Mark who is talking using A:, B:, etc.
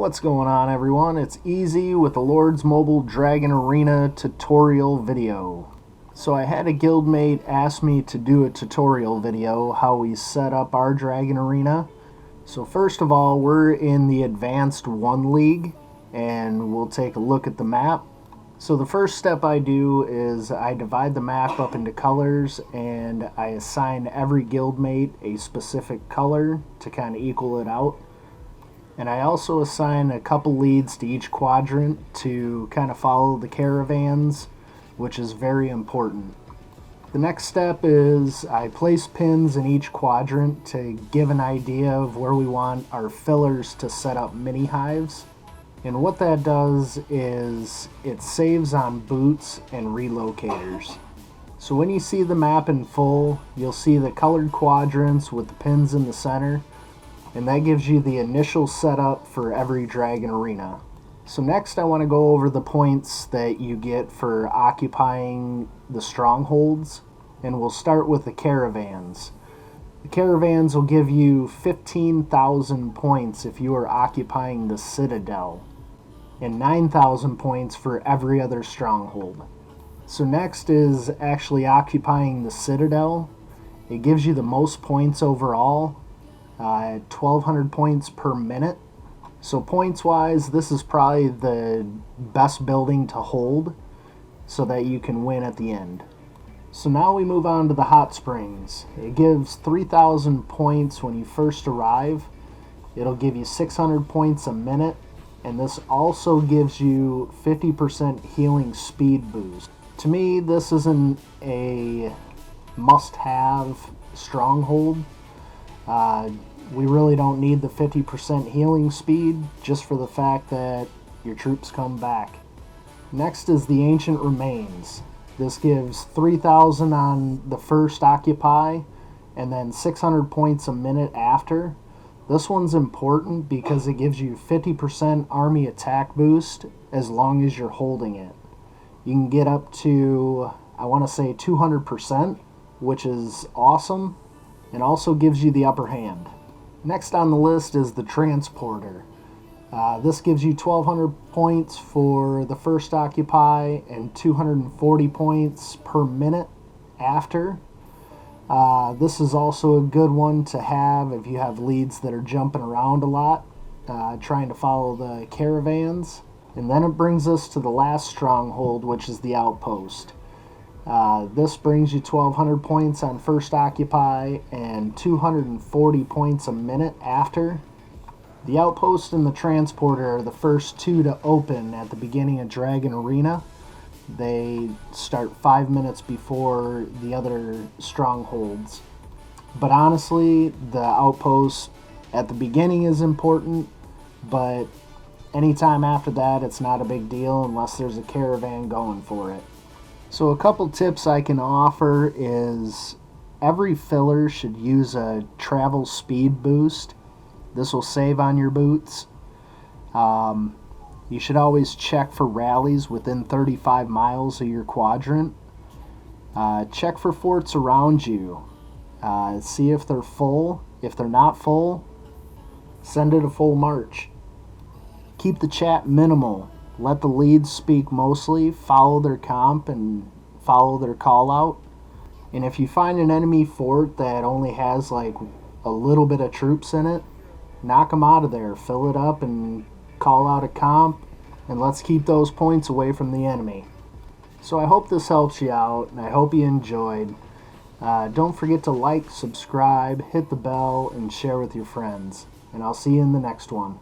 A: What's going on, everyone? It's Easy with the Lord's Mobile Dragon Arena tutorial video. So I had a guildmate ask me to do a tutorial video how we set up our Dragon Arena. So first of all, we're in the Advanced 1 League and we'll take a look at the map. So the first step I do is I divide the map up into colors and I assign every guildmate a specific color to kind of equal it out. And I also assign a couple leads to each quadrant to kind of follow the caravans, which is very important. The next step is I place pins in each quadrant to give an idea of where we want our fillers to set up mini hives. And what that does is it saves on boots and relocators. So when you see the map in full, you'll see the colored quadrants with the pins in the center. And that gives you the initial setup for every Dragon Arena. So next I want to go over the points that you get for occupying the strongholds, and we'll start with the caravans. The caravans will give you 15,000 points if you are occupying the citadel, and 9,000 points for every other stronghold. So next is actually occupying the citadel. It gives you the most points overall. 1,200 points per minute. So points wise, this is probably the best building to hold so that you can win at the end. So now we move on to the hot springs. It gives 3,000 points when you first arrive. It'll give you 600 points a minute, and this also gives you 50% healing speed boost. To me, this isn't a must-have stronghold. We really don't need the 50% healing speed, just for the fact that your troops come back. Next is the Ancient Remains. This gives 3,000 on the first occupy, and then 600 points a minute after. This one's important because it gives you 50% army attack boost as long as you're holding it. You can get up to, I want to say 200%, which is awesome, and also gives you the upper hand. Next on the list is the Transporter. This gives you 1,200 points for the first occupy and 240 points per minute after. This is also a good one to have if you have leads that are jumping around a lot, trying to follow the caravans. And then it brings us to the last stronghold, which is the Outpost. This brings you 1,200 points on first occupy and 240 points a minute after. The Outpost and the Transporter are the first two to open at the beginning of Dragon Arena. They start 5 minutes before the other strongholds. But honestly, the Outpost at the beginning is important, but anytime after that it's not a big deal unless there's a caravan going for it. So a couple tips I can offer is every filler should use a travel speed boost. This will save on your boots. You should always check for rallies within 35 miles of your quadrant. Check for forts around you. See if they're full. If they're not full, send it a full march. Keep the chat minimal. Let the leads speak mostly, follow their comp, and follow their call out. And if you find an enemy fort that only has like a little bit of troops in it, knock them out of there, fill it up, and call out a comp, and let's keep those points away from the enemy. So I hope this helps you out, and I hope you enjoyed. Don't forget to like, subscribe, hit the bell, and share with your friends. And I'll see you in the next one.